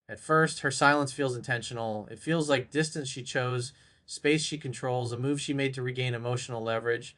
At first, her silence feels intentional. It feels like distance she chose, space she controls, a move she made to regain emotional leverage.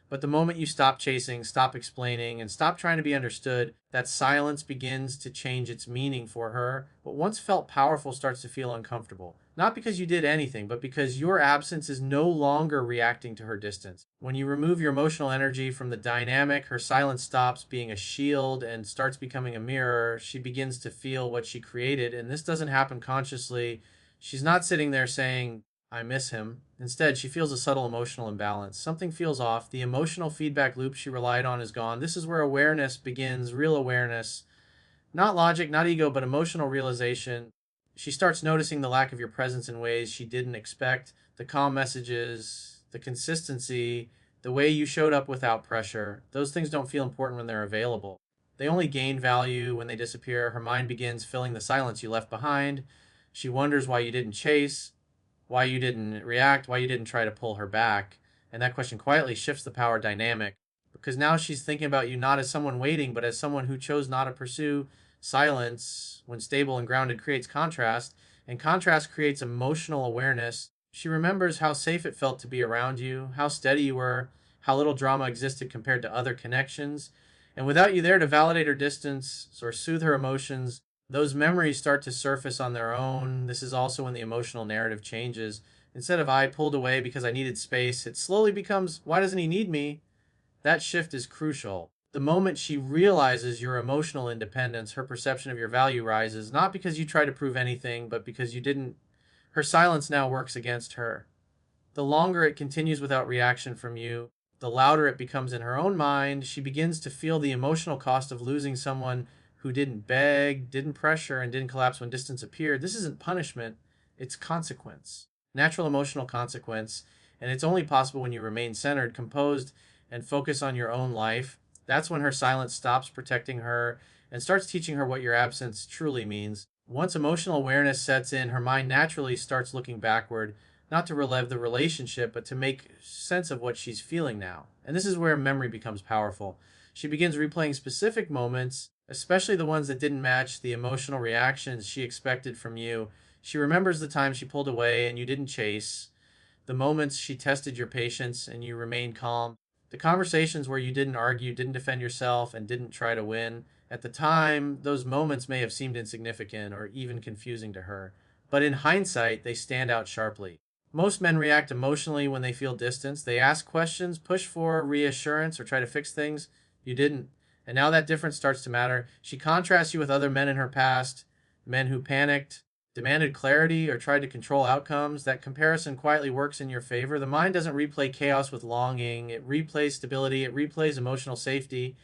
But the moment you stop chasing, stop explaining, and stop trying to be understood, that silence begins to change its meaning for her. What once felt powerful starts to feel uncomfortable. Not because you did anything, but because your absence is no longer reacting to her distance. When you remove your emotional energy from the dynamic, her silence stops being a shield and starts becoming a mirror. She begins to feel what she created, and this doesn't happen consciously. She's not sitting there saying, I miss him. Instead, she feels a subtle emotional imbalance. Something feels off. The emotional feedback loop she relied on is gone. This is where awareness begins, real awareness. Not logic, not ego, but emotional realization. She starts noticing the lack of your presence in ways she didn't expect, the calm messages, the consistency, the way you showed up without pressure. Those things don't feel important when they're available. They only gain value when they disappear. Her mind begins filling the silence you left behind. She wonders why you didn't chase, why you didn't react, why you didn't try to pull her back. And that question quietly shifts the power dynamic because now she's thinking about you not as someone waiting, but as someone who chose not to pursue. Silence, when stable and grounded, creates contrast, and contrast creates emotional awareness. She remembers how safe it felt to be around you, how steady you were, how little drama existed compared to other connections. And without you there to validate her distance or soothe her emotions, those memories start to surface on their own. This is also when the emotional narrative changes. Instead of I pulled away because I needed space, it slowly becomes why doesn't he need me? That shift is crucial. The moment she realizes your emotional independence, her perception of your value rises, not because you try to prove anything, but because you didn't. Her silence now works against her. The longer it continues without reaction from you, the louder it becomes in her own mind. She begins to feel the emotional cost of losing someone who didn't beg, didn't pressure, and didn't collapse when distance appeared. This isn't punishment, it's consequence. Natural emotional consequence. And it's only possible when you remain centered, composed, and focus on your own life. That's when her silence stops protecting her and starts teaching her what your absence truly means. Once emotional awareness sets in, her mind naturally starts looking backward, not to relive the relationship, but to make sense of what she's feeling now. And this is where memory becomes powerful. She begins replaying specific moments, especially the ones that didn't match the emotional reactions she expected from you. She remembers the time she pulled away and you didn't chase, the moments she tested your patience and you remained calm, the conversations where you didn't argue, didn't defend yourself, and didn't try to win. At the time, those moments may have seemed insignificant or even confusing to her, but in hindsight, they stand out sharply. Most men react emotionally when they feel distance. They ask questions, push for reassurance, or try to fix things. You didn't. And now that difference starts to matter. She contrasts you with other men in her past, men who panicked, demanded clarity, or tried to control outcomes. That comparison quietly works in your favor. The mind doesn't replay chaos with longing, it replays stability, it replays emotional safety.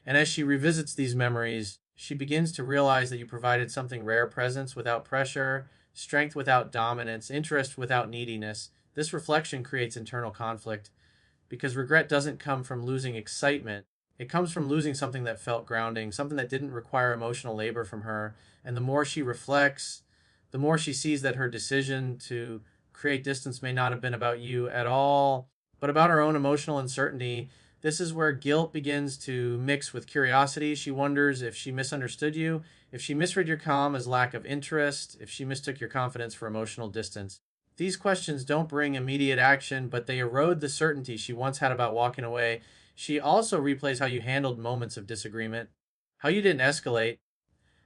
And as she revisits these memories, she begins to realize that you provided something rare: presence without pressure, strength without dominance, interest without neediness. This reflection creates internal conflict because regret doesn't come from losing excitement. It comes from losing something that felt grounding, something that didn't require emotional labor from her. And the more she reflects, the more she sees that her decision to create distance may not have been about you at all, but about her own emotional uncertainty. This is where guilt begins to mix with curiosity. She wonders if she misunderstood you, if she misread your calm as lack of interest, if she mistook your confidence for emotional distance. These questions don't bring immediate action, but they erode the certainty she once had about walking away. She also replays how you handled moments of disagreement, how you didn't escalate,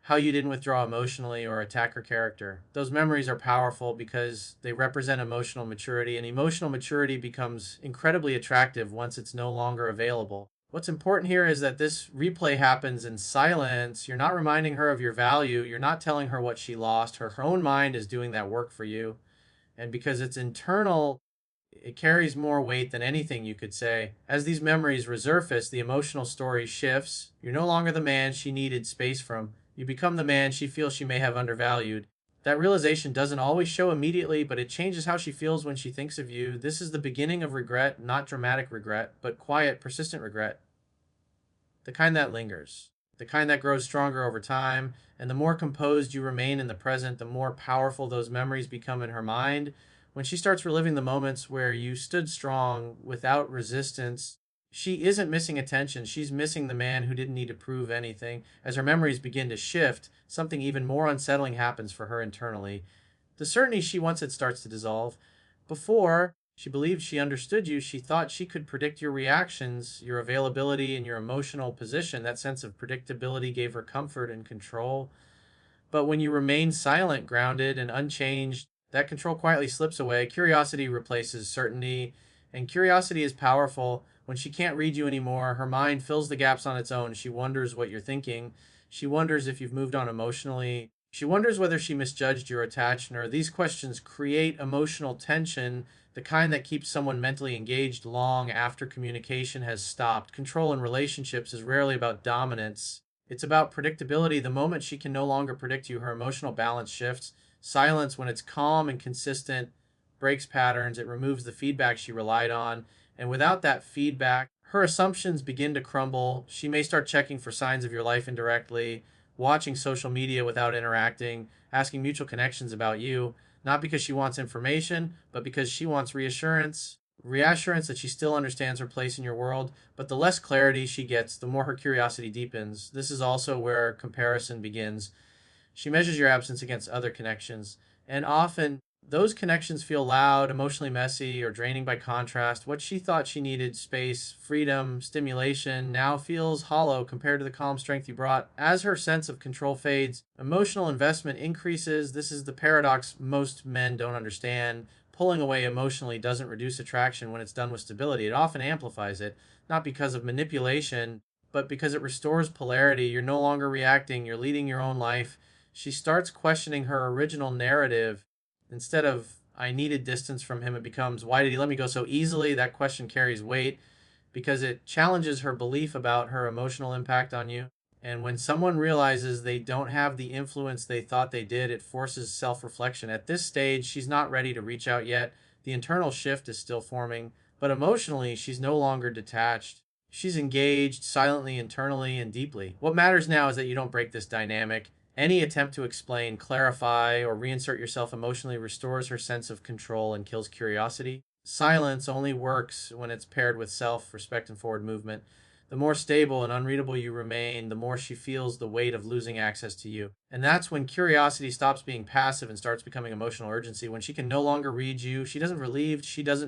how you didn't withdraw emotionally or attack her character. Those memories are powerful because they represent emotional maturity, and emotional maturity becomes incredibly attractive once it's no longer available. What's important here is that this replay happens in silence. You're not reminding her of your value. You're not telling her what she lost. Her own mind is doing that work for you. And because it's internal, it carries more weight than anything you could say. As these memories resurface, the emotional story shifts. You're no longer the man she needed space from. You become the man she feels she may have undervalued. That realization doesn't always show immediately, but it changes how she feels when she thinks of you. This is the beginning of regret, not dramatic regret, but quiet, persistent regret. The kind that lingers, the kind that grows stronger over time. And the more composed you remain in the present, the more powerful those memories become in her mind. When she starts reliving the moments where you stood strong without resistance, She isn't missing attention. She's missing the man who didn't need to prove anything. As her memories begin to shift, something even more unsettling happens for her internally. The certainty she once had starts to dissolve. Before, she believed she understood you. She thought she could predict your reactions, your availability, and your emotional position. That sense of predictability gave her comfort and control. But when you remain silent, grounded, and unchanged, that control quietly slips away. Curiosity replaces certainty, and curiosity is powerful. When she can't read you anymore, her mind fills the gaps on its own. She wonders what you're thinking. She wonders if you've moved on emotionally. She wonders whether she misjudged your attachment. These questions create emotional tension, the kind that keeps someone mentally engaged long after communication has stopped. Control in relationships is rarely about dominance. It's about predictability. The moment she can no longer predict you, her emotional balance shifts. Silence, when it's calm and consistent, breaks patterns. It removes the feedback she relied on. And without that feedback, her assumptions begin to crumble. She may start checking for signs of your life indirectly, watching social media without interacting, asking mutual connections about you, not because she wants information, but because she wants reassurance that she still understands her place in your world. But the less clarity she gets, the more her curiosity deepens. This is also where comparison begins. She measures your absence against other connections, and often those connections feel loud, emotionally messy, or draining by contrast. What she thought she needed, space, freedom, stimulation, now feels hollow compared to the calm strength you brought. As her sense of control fades, emotional investment increases. This is the paradox most men don't understand. Pulling away emotionally doesn't reduce attraction when it's done with stability. It often amplifies it, not because of manipulation, but because it restores polarity. You're no longer reacting, you're leading your own life. She starts questioning her original narrative. Instead of, I needed distance from him, it becomes, why did he let me go so easily? That question carries weight because it challenges her belief about her emotional impact on you. And when someone realizes they don't have the influence they thought they did, it forces self reflection. At this stage, she's not ready to reach out yet. The internal shift is still forming, but emotionally, she's no longer detached. She's engaged silently, internally, and deeply. What matters now is that you don't break this dynamic. Any attempt to explain, clarify, or reinsert yourself emotionally restores her sense of control and kills curiosity. Silence only works when it's paired with self respect and forward movement. The more stable and unreadable you remain, the more she feels the weight of losing access to you. And that's when curiosity stops being passive and starts becoming emotional urgency. When she can no longer read you, she doesn't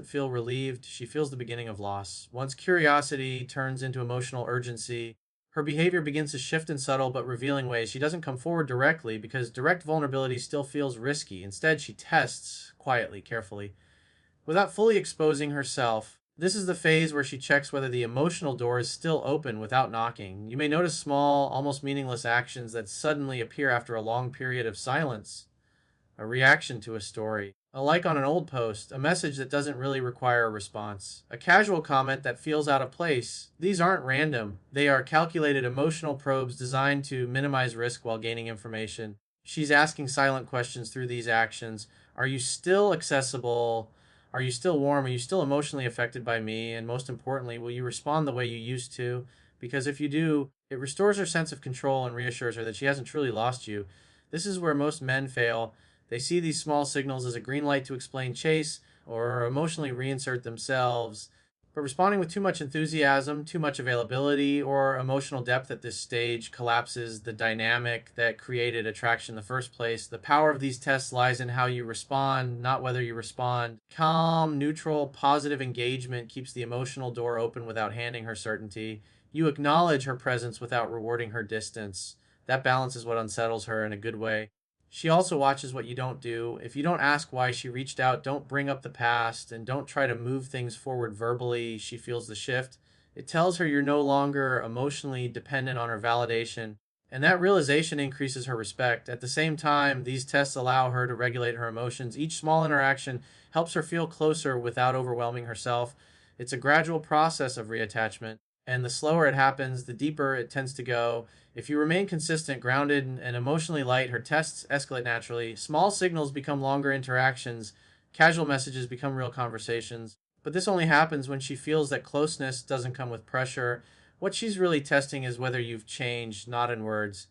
feel relieved, she feels the beginning of loss. Once curiosity turns into emotional urgency, her behavior begins to shift in subtle but revealing ways. She doesn't come forward directly because direct vulnerability still feels risky. Instead, she tests quietly, carefully, without fully exposing herself. This is the phase where she checks whether the emotional door is still open without knocking. You may notice small, almost meaningless actions that suddenly appear after a long period of silence. A reaction to a story, a like on an old post, a message that doesn't really require a response, a casual comment that feels out of place. These aren't random. They are calculated emotional probes designed to minimize risk while gaining information. She's asking silent questions through these actions. Are you still accessible? Are you still warm? Are you still emotionally affected by me? And most importantly, will you respond the way you used to? Because if you do, it restores her sense of control and reassures her that she hasn't truly lost you. This is where most men fail. They see these small signals as a green light to explain chase or emotionally reinsert themselves. But responding with too much enthusiasm, too much availability, or emotional depth at this stage collapses the dynamic that created attraction in the first place. The power of these tests lies in how you respond, not whether you respond. Calm, neutral, positive engagement keeps the emotional door open without handing her certainty. You acknowledge her presence without rewarding her distance. That balance is what unsettles her in a good way. She also watches what you don't do. If you don't ask why she reached out, don't bring up the past, and don't try to move things forward verbally, she feels the shift. It tells her you're no longer emotionally dependent on her validation, and that realization increases her respect. At the same time, these tests allow her to regulate her emotions. Each small interaction helps her feel closer without overwhelming herself. It's a gradual process of reattachment, and the slower it happens, the deeper it tends to go. If you remain consistent, grounded, and emotionally light, her tests escalate naturally. Small signals become longer interactions. Casual messages become real conversations. But this only happens when she feels that closeness doesn't come with pressure. What she's really testing is whether you've changed, not in words,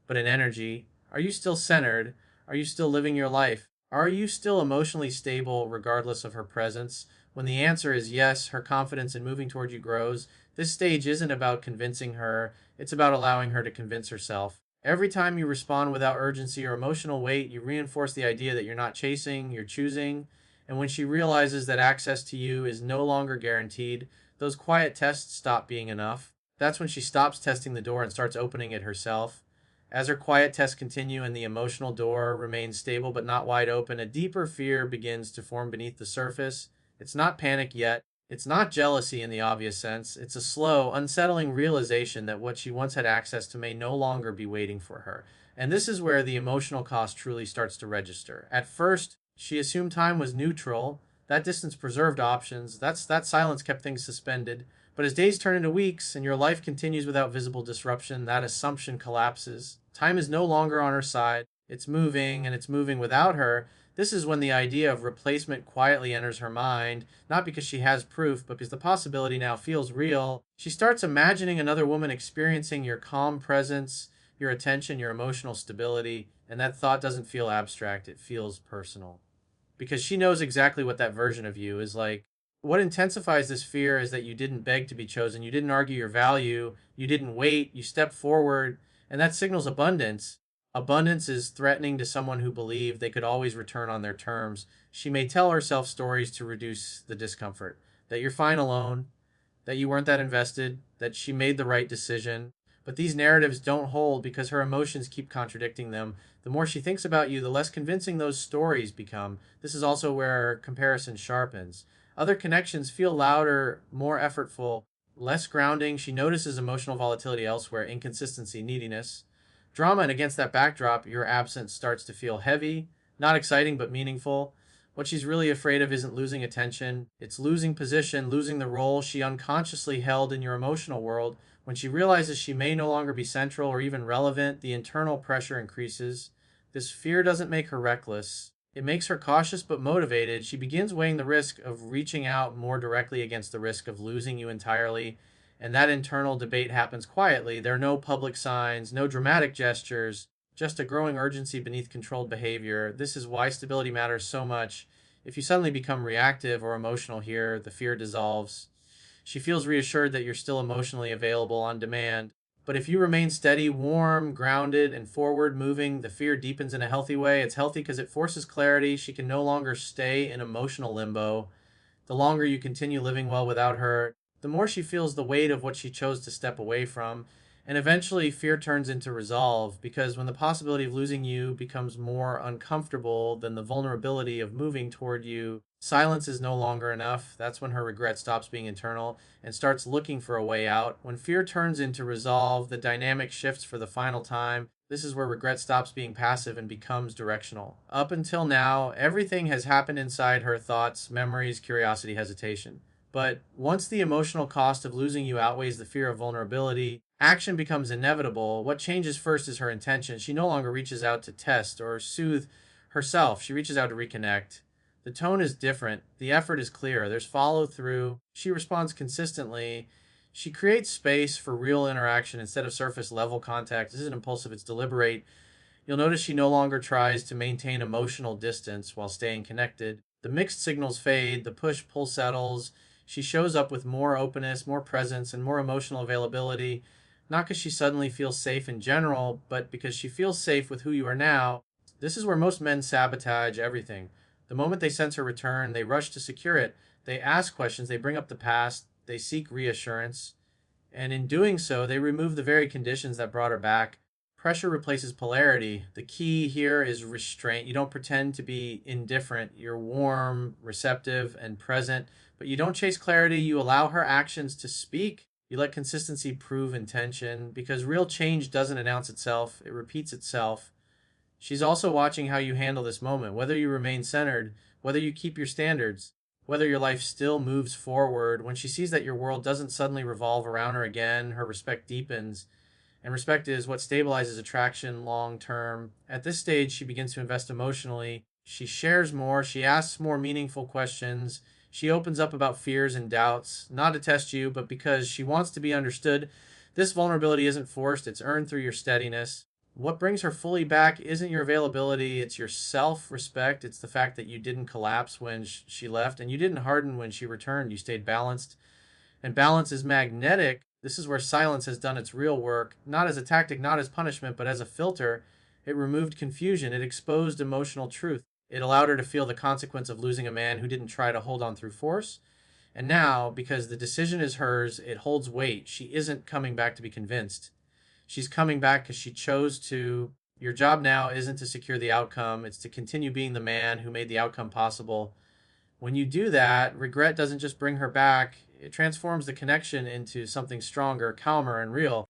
but in energy. Are you still centered? Are you still living your life? Are you still emotionally stable regardless of her presence? When the answer is yes, her confidence in moving toward you grows. This stage isn't about convincing her, it's about allowing her to convince herself. Every time you respond without urgency or emotional weight, you reinforce the idea that you're not chasing, you're choosing. And when she realizes that access to you is no longer guaranteed, those quiet tests stop being enough. That's when she stops testing the door and starts opening it herself. As her quiet tests continue and the emotional door remains stable but not wide open, a deeper fear begins to form beneath the surface. It's not panic yet. It's not jealousy in the obvious sense. It's a slow, unsettling realization that what she once had access to may no longer be waiting for her. And this is where the emotional cost truly starts to register. At first, she assumed time was neutral. That distance preserved options. That silence kept things suspended. But as days turn into weeks and your life continues without visible disruption, that assumption collapses. Time is no longer on her side. It's moving, and it's moving without her. This is when the idea of replacement quietly enters her mind, not because she has proof, but because the possibility now feels real. She starts imagining another woman experiencing your calm presence, your attention, your emotional stability, and that thought doesn't feel abstract, it feels personal. Because she knows exactly what that version of you is like. What intensifies this fear is that you didn't beg to be chosen, you didn't argue your value, you didn't wait, you stepped forward, and that signals abundance. Abundance is threatening to someone who believed they could always return on their terms. She may tell herself stories to reduce the discomfort, that you're fine alone, that you weren't that invested, that she made the right decision. But these narratives don't hold because her emotions keep contradicting them. The more she thinks about you, the less convincing those stories become. This is also where comparison sharpens. Other connections feel louder, more effortful, less grounding. She notices emotional volatility elsewhere, inconsistency, neediness. Drama, and against that backdrop, your absence starts to feel heavy, not exciting, but meaningful. What she's really afraid of isn't losing attention, it's losing position, losing the role she unconsciously held in your emotional world. When she realizes she may no longer be central or even relevant, the internal pressure increases. This fear doesn't make her reckless. It makes her cautious but motivated. She begins weighing the risk of reaching out more directly against the risk of losing you entirely. And that internal debate happens quietly. There are no public signs, no dramatic gestures, just a growing urgency beneath controlled behavior. This is why stability matters so much. If you suddenly become reactive or emotional here, the fear dissolves. She feels reassured that you're still emotionally available on demand. But if you remain steady, warm, grounded, and forward moving, the fear deepens in a healthy way. It's healthy because it forces clarity. She can no longer stay in emotional limbo. The longer you continue living well without her, the more she feels the weight of what she chose to step away from. And eventually, fear turns into resolve because when the possibility of losing you becomes more uncomfortable than the vulnerability of moving toward you, silence is no longer enough. That's when her regret stops being internal and starts looking for a way out. When fear turns into resolve, the dynamic shifts for the final time. This is where regret stops being passive and becomes directional. Up until now, everything has happened inside her thoughts, memories, curiosity, hesitation. But once the emotional cost of losing you outweighs the fear of vulnerability, action becomes inevitable. What changes first is her intention. She no longer reaches out to test or soothe herself, she reaches out to reconnect. The tone is different, the effort is clear, there's follow through, she responds consistently. She creates space for real interaction instead of surface level contact. This isn't impulsive, it's deliberate. You'll notice she no longer tries to maintain emotional distance while staying connected. The mixed signals fade, the push pull settles. She shows up with more openness, more presence, and more emotional availability, not because she suddenly feels safe in general, but because she feels safe with who you are now. This is where most men sabotage everything. The moment they sense her return, they rush to secure it. They ask questions, they bring up the past, they seek reassurance. And in doing so, they remove the very conditions that brought her back. Pressure replaces polarity. The key here is restraint. You don't pretend to be indifferent. You're warm, receptive, and present, but you don't chase clarity. You allow her actions to speak. You let consistency prove intention because real change doesn't announce itself, it repeats itself. She's also watching how you handle this moment, whether you remain centered, whether you keep your standards, whether your life still moves forward. When she sees that your world doesn't suddenly revolve around her again, her respect deepens. And respect is what stabilizes attraction long term. At this stage, she begins to invest emotionally. She shares more, she asks more meaningful questions. She opens up about fears and doubts, not to test you, but because she wants to be understood. This vulnerability isn't forced, it's earned through your steadiness. What brings her fully back isn't your availability, it's your self respect. It's the fact that you didn't collapse when she left and you didn't harden when she returned. You stayed balanced. And balance is magnetic. This is where silence has done its real work, not as a tactic, not as punishment, but as a filter. It removed confusion, it exposed emotional truth. It allowed her to feel the consequence of losing a man who didn't try to hold on through force. And now, because the decision is hers, it holds weight. She isn't coming back to be convinced. She's coming back because she chose to. Your job now isn't to secure the outcome, it's to continue being the man who made the outcome possible. When you do that, regret doesn't just bring her back, it transforms the connection into something stronger, calmer, and real.